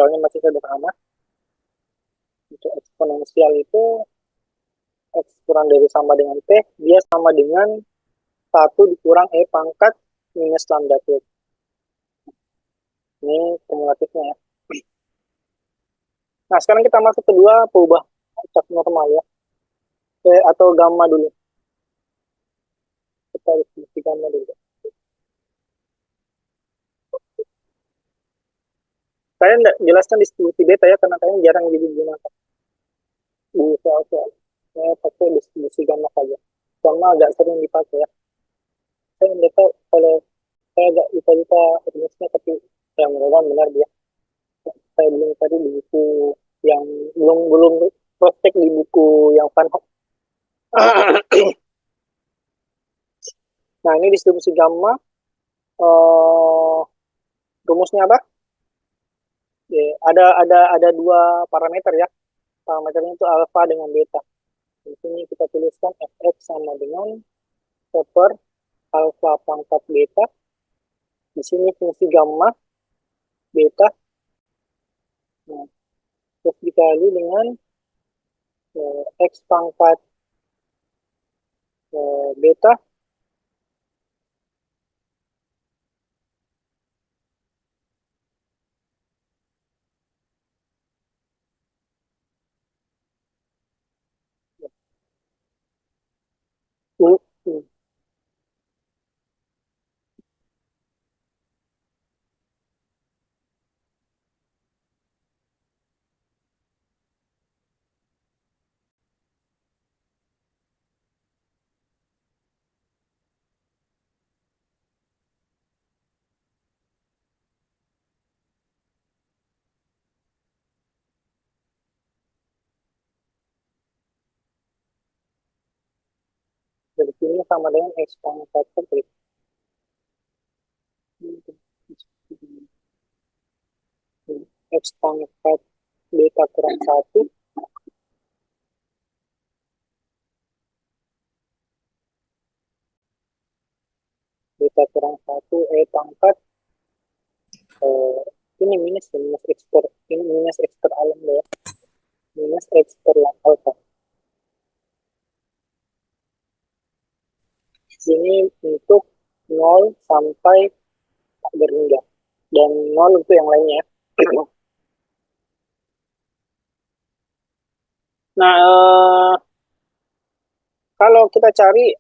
integralnya masih sederhana. Untuk eksponensial itu X kurang dari sama dengan T, dia sama dengan 1 dikurang E pangkat minus lambda T. Ini kumulatifnya ya. Nah, sekarang kita masuk kedua perubahan acak normal ya. Atau gamma dulu. Kita diskusi gamma dulu. Saya tidak jelaskan distribusi beta ya, karena kalian jarang digunakan di soal-soal. Saya pakai distribusi gamma saja. Gamma agak sering dipakai ya. Saya tidak tahu kalau saya agak lupa-lupa rumusnya, tapi yang mudah benar dia. Saya belum tadi di buku yang belum prospek di buku yang Van Hoek. Nah, ini distribusi gamma. Rumusnya apa? Ya, ada dua parameter ya. Parameternya itu alfa dengan beta. Di sini kita tuliskan fx sama dengan per alfa pangkat beta. Di sini fungsi gamma beta. Nah, terus dikali dengan x pangkat beta u. Jadi sini sama dengan x pangkat per x pangkat beta kurang 1 beta kurang 1 e pangkat ini minus x per ini minus x per alam ya, minus x per alfa. Ini untuk 0 sampai berhingga, dan 0 untuk yang lainnya. Nah, kalau kita cari,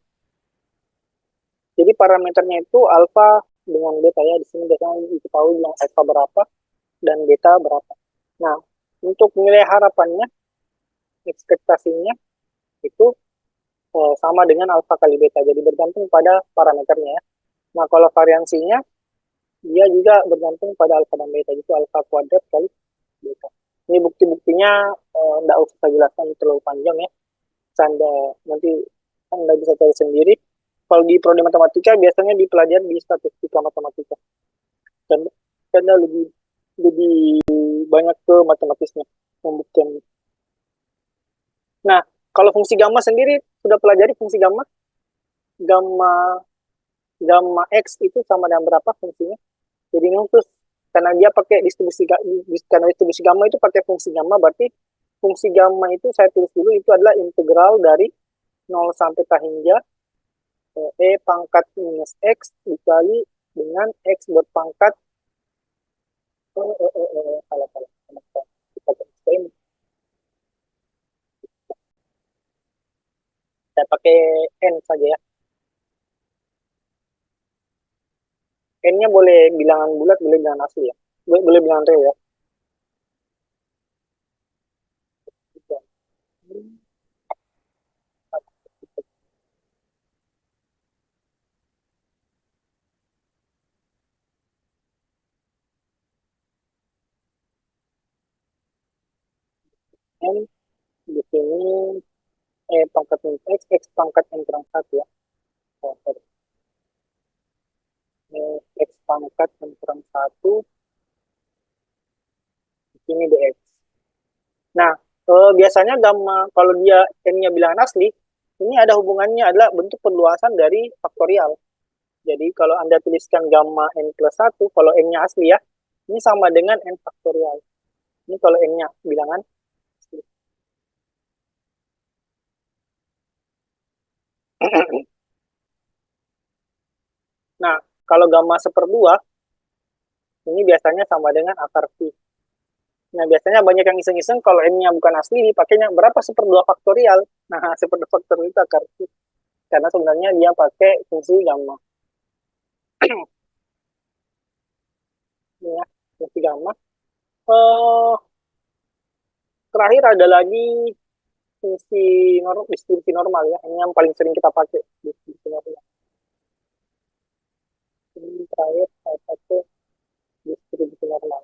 jadi parameternya itu alfa dengan beta ya. Di sini biasanya diketahui yang alfa berapa dan beta berapa. Nah, untuk nilai harapannya, ekspektasinya itu sama dengan alfa kali beta. Jadi bergantung pada parameternya ya. Nah, kalau variansinya, dia juga bergantung pada alfa dan beta. Itu alfa kuadrat kali beta. Ini bukti-buktinya tidak usah saya jelaskan terlalu panjang ya. Anda nanti Anda bisa cari sendiri. Kalau di prodi matematika biasanya dipelajari di statistika matematika. Dan karena lebih banyak ke matematisnya pembuktian. Nah, kalau fungsi gamma sendiri sudah pelajari fungsi gamma. Gamma gamma x itu sama dengan berapa fungsinya? Jadi ini khusus karena dia pakai karena distribusi gamma itu pakai fungsi gamma, berarti fungsi gamma itu saya tulis dulu, itu adalah integral dari 0 sampai k hingga e pangkat minus x dikali dengan x berpangkat saya pakai n saja ya. N-nya boleh bilangan bulat, boleh bilangan asli ya. Boleh bilangan real ya. N di sini pangkat minus x, x pangkat n kurang 1 ya. Oh, x pangkat n kurang 1, di sini dx. Nah, biasanya gamma, kalau dia n-nya bilangan asli, ini ada hubungannya, adalah bentuk perluasan dari faktorial. Jadi kalau Anda tuliskan gamma n plus 1, kalau n-nya asli ya, ini sama dengan n faktorial. Ini kalau N-nya bilangan. Nah, kalau gamma seperdua, ini biasanya sama dengan akar V. Nah, biasanya banyak yang iseng-iseng kalau N-nya bukan asli, dipakainya berapa seperdua faktorial. Nah, seperdua faktorial itu akar V. Karena sebenarnya dia pakai fungsi gamma. Ini ya, fungsi gamma. Eh, terakhir ada lagi fungsi distribusi normal ya. Ini yang paling sering kita pakai, distribusi normal. Ini terakhir saya pakai distribusi normal.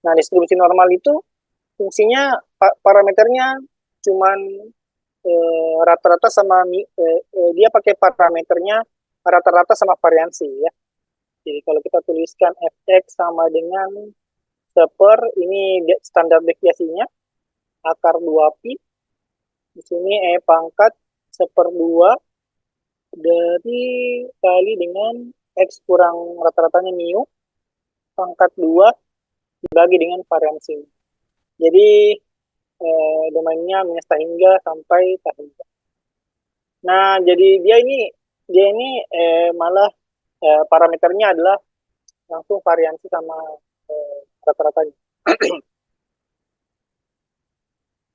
Nah, distribusi normal itu fungsinya parameternya cuman rata-rata sama dia pakai parameternya rata-rata sama variansi ya. Jadi kalau kita tuliskan fx sama dengan ini standar deviasinya akar 2pi. Di sini pangkat seperdua dari kali dengan x kurang rata-ratanya mu pangkat 2 dibagi dengan variansi. Jadi domainnya minus hingga sampai hingga. Nah, jadi dia ini malah parameternya adalah langsung variansi sama rata-ratanya.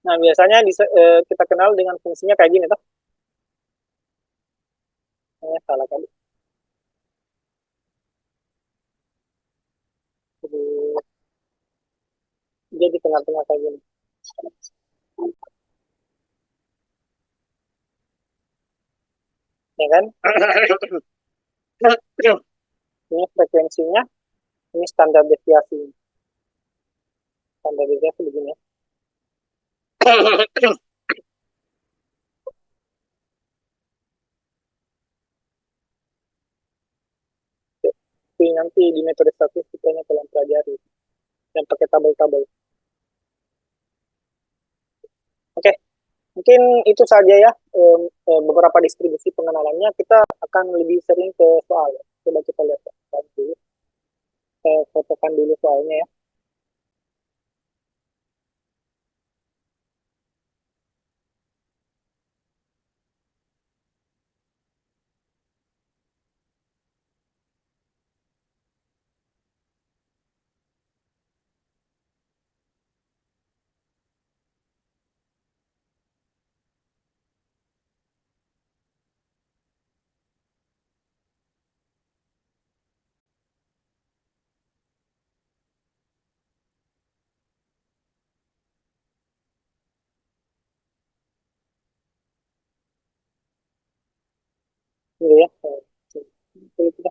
Nah, biasanya kita kenal dengan fungsinya kayak gini tuh. Salah kali. Jadi, dia di tengah-tengah kayak gini. Ya kan? Ini frekuensinya, ini standar deviasi. Standar deviasi begini ya. Tapi nanti di metode statistikanya kalian pelajari. Dan pakai tabel-tabel. Oke, mungkin itu saja ya beberapa distribusi pengenalannya. Kita akan lebih sering ke soal. Coba kita lihat dulu. Saya fotokan dulu soalnya ya. Ini ya. Itu.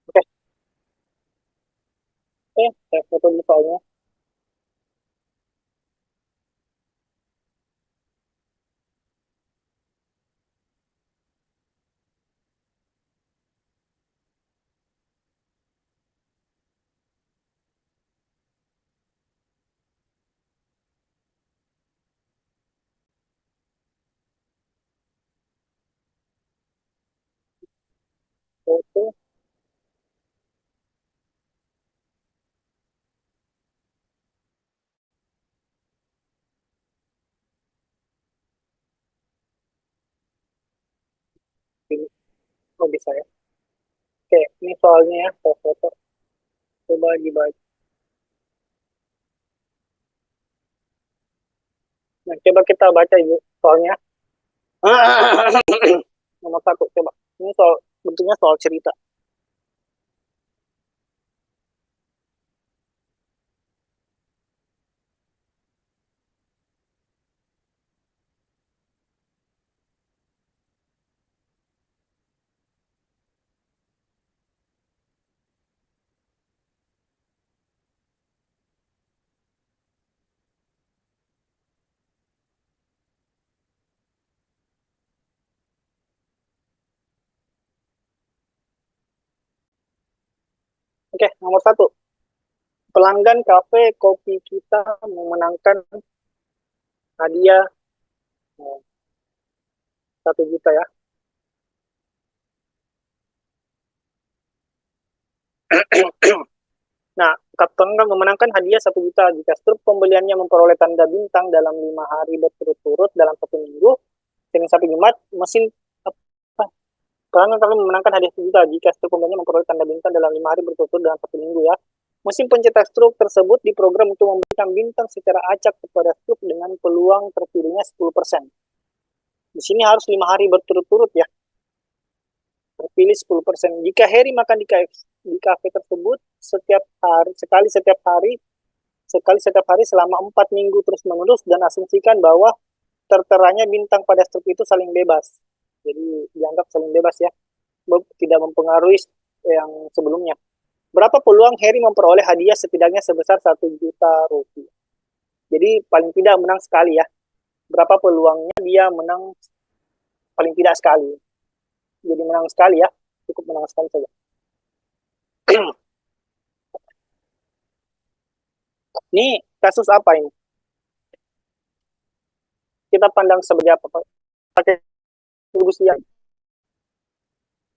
Oke, oke, saya foto dulu soalnya. Foto, ini. Oh, bisa ya. Oke, ini soalnya ya, saya foto. Coba dibaca. Nah, coba kita baca ibu soalnya. Nomor satu, coba. Ini soal, bentuknya soal cerita. Oke, nomor satu, pelanggan kafe kopi kita memenangkan hadiah 1 juta ya. Nah, pelanggan memenangkan hadiah 1 juta jika struk pembeliannya memperoleh tanda bintang dalam 5 hari berturut-turut dalam 1 minggu. Senin sampai Jumat, mesin apa? Pelanggan kami memenangkan hadiah 1 juta jika struk pembeliannya memperoleh tanda bintang dalam 5 hari berturut-turut dalam 1 minggu ya. Mesin pencetak struk tersebut diprogram untuk memberikan bintang secara acak kepada struk dengan peluang terpilihnya 10%. Di sini harus 5 hari berturut-turut ya. Terpilih 10%. Jika Harry makan di kafe tersebut sekali setiap hari selama 4 minggu terus-menerus dan asumsikan bahwa terteranya bintang pada struk itu saling bebas. Jadi dianggap saling bebas ya, tidak mempengaruhi yang sebelumnya. Berapa peluang Harry memperoleh hadiah setidaknya sebesar 1 juta rupiah? Jadi paling tidak menang sekali ya. Berapa peluangnya dia menang paling tidak sekali? Jadi menang sekali ya, cukup menang sekali saja. Ini kasus apa ini? Kita pandang sebagai apa, Pak? Pakai distribusi yang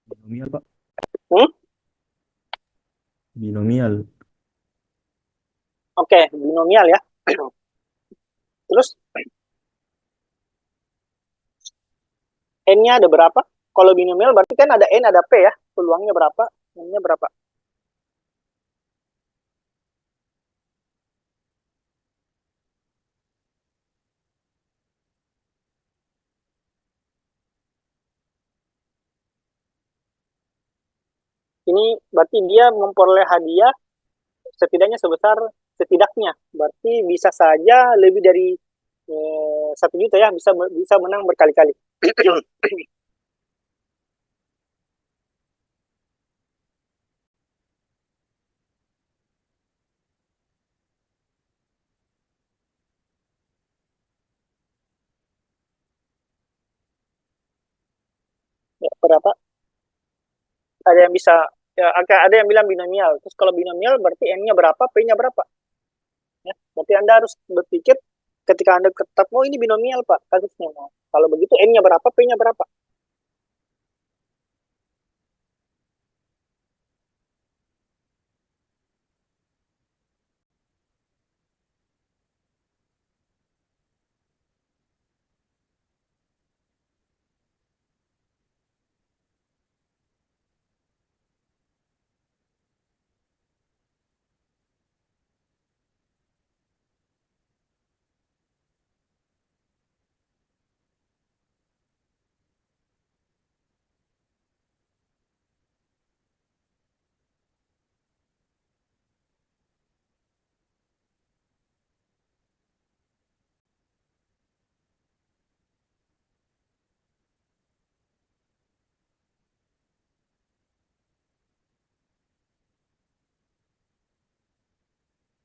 Binomial, Pak. hmm? Binomial. Oke, binomial ya. Terus N-nya ada berapa? Kalau binomial berarti kan ada N, ada P ya. Peluangnya berapa? N-nya berapa? Ini berarti dia memperoleh hadiah setidaknya. Berarti bisa saja lebih dari 1 juta ya, bisa bisa menang berkali-kali. Ya, berapa? Ada yang bisa ya, ada yang bilang binomial. Terus kalau binomial berarti N-nya berapa, P-nya berapa? Ya, berarti Anda harus berpikir ketika Anda tetap, oh ini binomial Pak, kasusnya. Nah, kalau begitu N-nya berapa, P-nya berapa?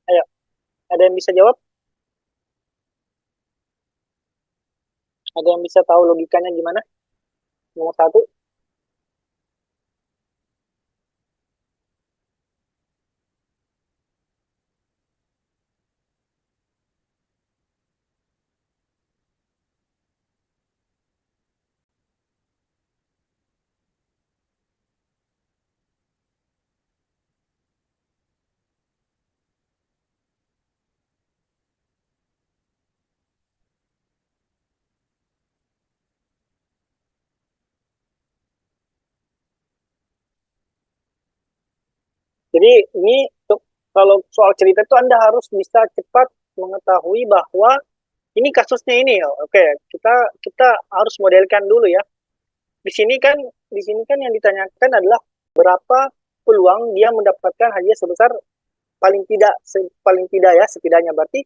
Ayo, ada yang bisa jawab? Ada yang bisa tahu logikanya gimana? Nomor satu. Jadi ini kalau soal cerita itu Anda harus bisa cepat mengetahui bahwa ini kasusnya ini. Oke, kita kita harus modelkan dulu ya. Di sini kan di sini kan yang ditanyakan adalah berapa peluang dia mendapatkan hadiah sebesar paling tidak ya, setidaknya berarti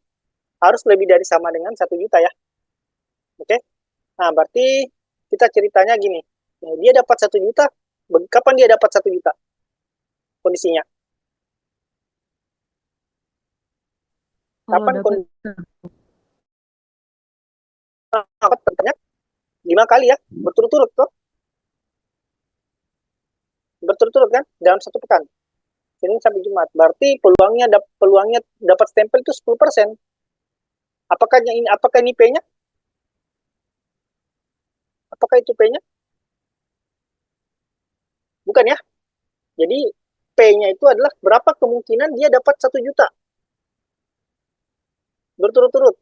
harus lebih dari sama dengan 1 juta ya. Oke. Nah, berarti kita ceritanya gini. Nah, dia dapat 1 juta. Kapan dia dapat 1 juta? Kondisinya. Kalau Kapan dapat kondisi dapat terbanyak 5 kali ya, berturut-turut tuh, berturut-turut kan dalam 1 pekan. Senin sampai Jumat. Berarti peluangnya dapat stempel itu 10%. Apakah ini P-nya? Apakah itu P-nya? Bukan ya. Jadi P-nya itu adalah berapa kemungkinan dia dapat 1 juta berturut-turut.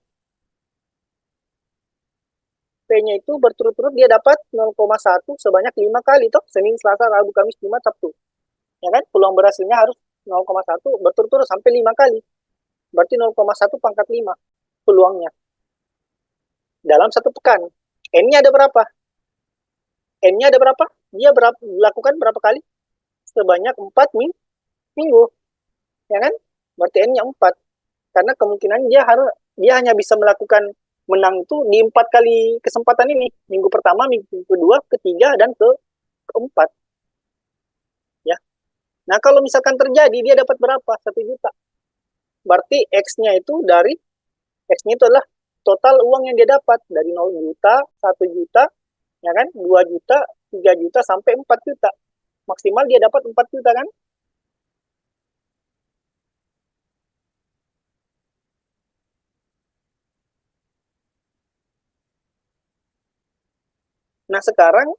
P-nya itu berturut-turut dia dapat 0,1 sebanyak 5 kali toh, Senin, Selasa, Rabu, Kamis, Jumat, Sabtu. Ya kan? Peluang berhasilnya harus 0,1 berturut-turut sampai 5 kali. Berarti 0,1 pangkat 5 peluangnya dalam 1 pekan. N-nya ada berapa? N-nya ada berapa? Dia lakukan berapa kali? Sebanyak 4 minggu. Ya kan? Berarti N-nya 4. Karena kemungkinan dia hanya bisa melakukan menang itu di 4 kali kesempatan ini. Minggu pertama, minggu kedua, ketiga, dan keempat. Ya. Nah, kalau misalkan terjadi, dia dapat berapa? 1 juta. Berarti X-nya itu adalah total uang yang dia dapat. Dari 0 juta, 1 juta, ya kan? 2 juta, 3 juta, sampai 4 juta. Maksimal dia dapat 4 juta kan? Nah, sekarang,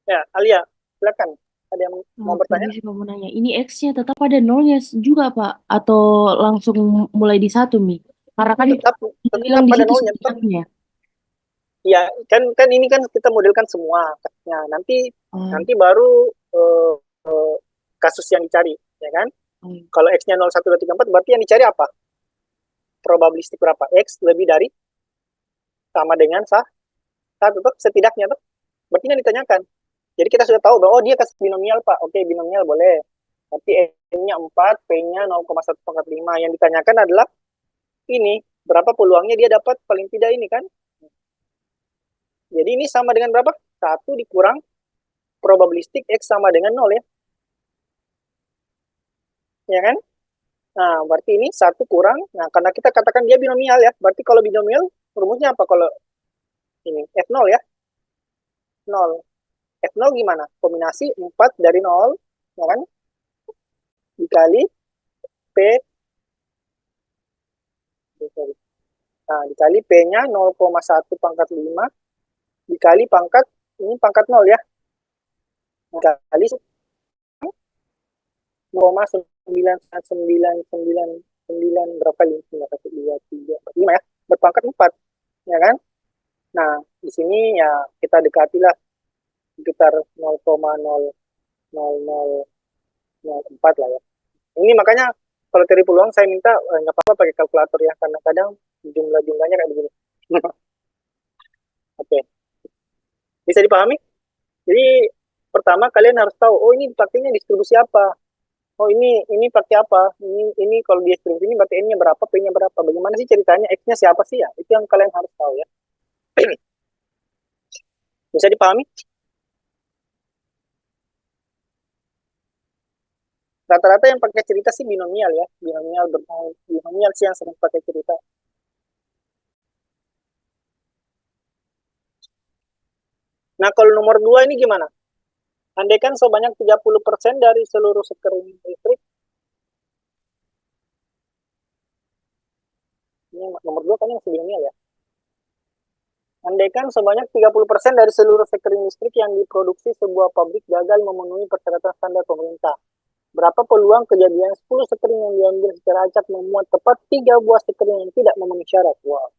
ya, Alia, silakan. Ada yang mau bertanya? Permisi Pak mau nanya. Ini X-nya tetap ada nolnya juga Pak? Atau langsung mulai di satu Mi? Karena kan Tetap, kita bilang tetap di pada situ nolnya. Tetap. setidaknya. Ya, kan ini kan kita modelkan semua. Nah, nanti Oh, nanti baru kasus yang dicari, ya kan? oh, Kalau X-nya 0, 1, 2, 3, 4, berarti yang dicari apa? Probabilistik berapa? X lebih dari sama dengan satu tuh setidaknya tuh. Berarti yang ditanyakan. Jadi kita sudah tahu bahwa dia kasih binomial, Pak. Oke, binomial boleh. Tapi N-nya 4, P-nya 0,1/5. Yang ditanyakan adalah ini, berapa peluangnya dia dapat paling tidak ini kan? Jadi ini sama dengan berapa? 1 dikurang probabilistik X sama dengan 0 ya. Ya kan? Nah, berarti ini 1 kurang. Nah, karena kita katakan dia binomial ya. Berarti kalau binomial, rumusnya apa kalau ini? F0 ya. 0. F0 gimana? Kombinasi 4 dari 0, ya kan? Dikali P, nah, dikali P-nya 0,1/5, dikali pangkat, ini pangkat 0 ya. Dikali 0,9999 berapa kali? 1, 2, 3, 5 ya. Berpangkat 4, ya kan? Nah, di sini ya kita dekatilah sekitar 0,00004 lah ya. Ini makanya kalau cari peluang saya minta nggak apa-apa pakai kalkulator ya, karena kadang jumlah-jumlahnya kayak begini. Oke, bisa dipahami? Jadi pertama kalian harus tahu, oh ini pakainya distribusi apa? Oh ini pakai apa? Ini kalau distribusi ini berarti N-nya berapa, P-nya berapa? Bagaimana sih ceritanya? X-nya siapa sih ya? Itu yang kalian harus tahu ya. Bisa dipahami? Rata-rata yang pakai cerita sih binomial ya, binomial sih yang sering pakai cerita. Nah, kalau nomor 2 ini gimana? Andaikan sebanyak 30% dari seluruh sekering listrik, ini nomor 2 kan yang binomial ya. Andaikan sebanyak 30% dari seluruh sekering listrik yang diproduksi sebuah pabrik gagal memenuhi persyaratan standar pemerintah. Berapa peluang kejadian 10 sekering yang diambil secara acak memuat tepat 3 buah sekering yang tidak memenuhi syarat? Wow.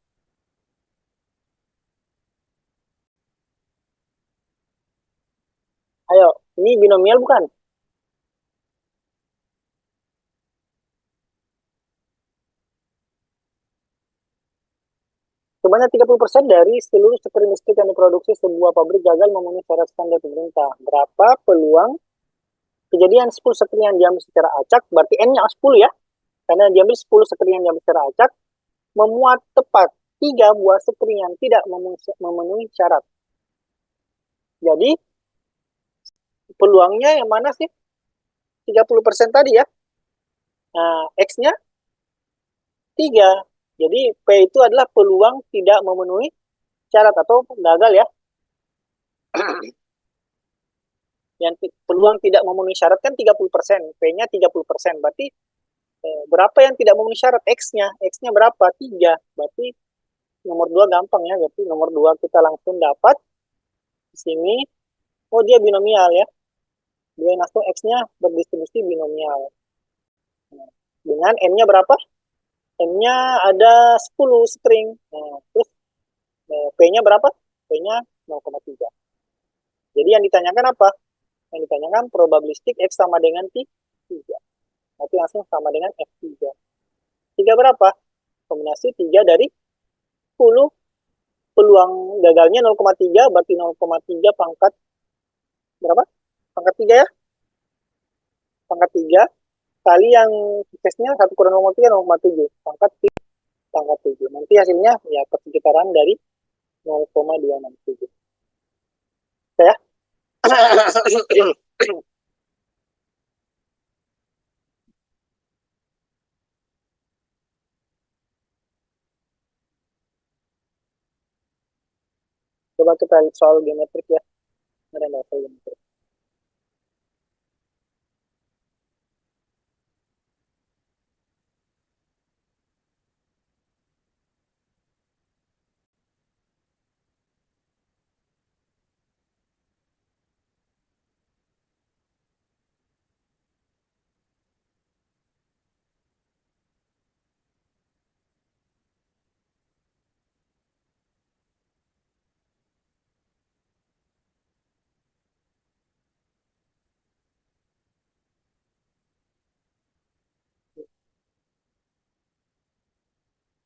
Ayo, ini binomial bukan? Sebanyak 30% dari seluruh sekering listrik yang diproduksi sebuah pabrik gagal memenuhi syarat standar pemerintah. Berapa peluang kejadian 10 sekering yang diambil secara acak, berarti N-nya 10 ya, karena diambil 10 sekering yang diambil secara acak, memuat tepat 3 buah sekering yang tidak memenuhi syarat. Jadi, peluangnya yang mana sih? 30% tadi ya. Nah, X-nya 3. Jadi, P itu adalah peluang tidak memenuhi syarat atau gagal ya. yang peluang tidak memenuhi syarat kan 30%, P-nya 30%. Berarti berapa yang tidak memenuhi syarat? X-nya. X-nya berapa? 3. Berarti nomor 2 gampang ya. Berarti nomor 2 kita langsung dapat. Di sini, oh dia binomial ya. Dia langsung X-nya berdistribusi binomial. Nah, dengan N-nya berapa? N-nya ada 10 string. Nah, terus P-nya berapa? P-nya 0,3. Jadi yang ditanyakan apa? Yang ditanyakan probabilistik X sama dengan 3. Nanti langsung sama dengan F3. 3 berapa? Kombinasi 3 dari 10. Peluang gagalnya 0,3, berarti 0,3 pangkat berapa? Pangkat 3 ya? Pangkat 3 kali yang suksesnya 1 kurang 0,3, 0,7. Pangkat 7. Nanti hasilnya ya persekitaran dari 0,267. Ya? Coba kita lihat soal geometrik ya. Ada nggak soal geometrik?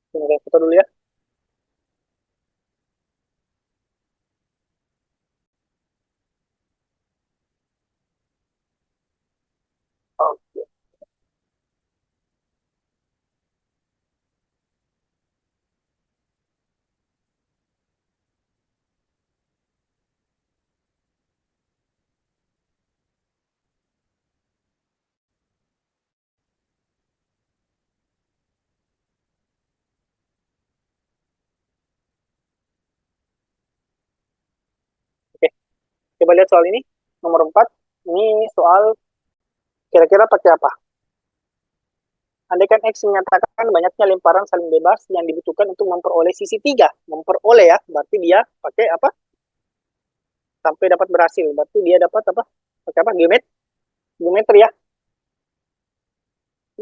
Kita foto dulu ya. Oke. Oke. Coba lihat soal ini. Nomor 4. Ini soal kira-kira pakai apa? Andaikan X menyatakan banyaknya lemparan saling bebas yang dibutuhkan untuk memperoleh sisi 3. Memperoleh ya, berarti dia pakai apa? Sampai dapat berhasil. Berarti dia dapat apa? Pakai apa? Geometri ya.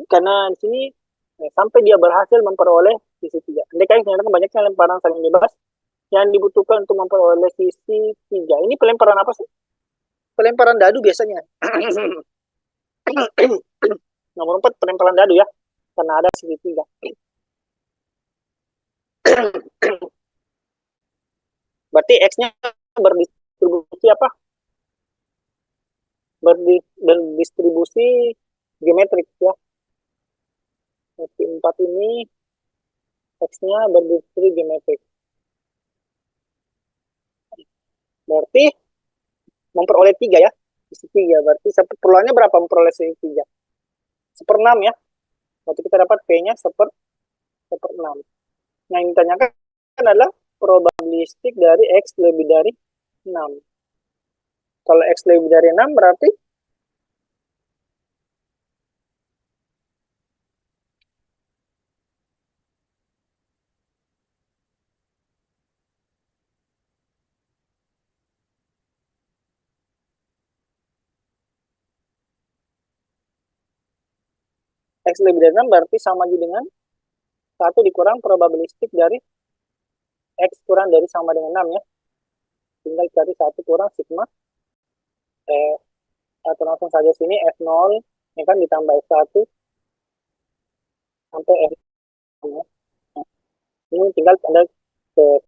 Karena di sini sampai dia berhasil memperoleh sisi 3. Andaikan X menyatakan banyaknya lemparan saling bebas yang dibutuhkan untuk memperoleh sisi 3. Ini pelemparan apa sih? Pelemparan dadu biasanya. Nomor 4 pelemparan dadu ya. Karena ada sisi 3. Berarti X-nya berdistribusi apa? Berdistribusi geometrik ya. Berarti 4 ini X-nya berdistribusi geometrik. Berarti memperoleh 3 ya. Sisi 3. Berarti peluangnya berapa memperoleh sisi 3? 1/6 ya. Berarti kita dapat P-nya 1/6. Yang ditanyakan adalah probabilistik dari X lebih dari 6. Kalau X lebih dari 6 berarti X lebih dari 6 berarti sama aja dengan 1 dikurang probabilistik dari X kurang dari sama dengan 6 ya. Tinggal cari 1 kurang sigma atau langsung saja sini F0 ini kan ditambah F1 sampai F0 ya. Ini tinggal tanda ke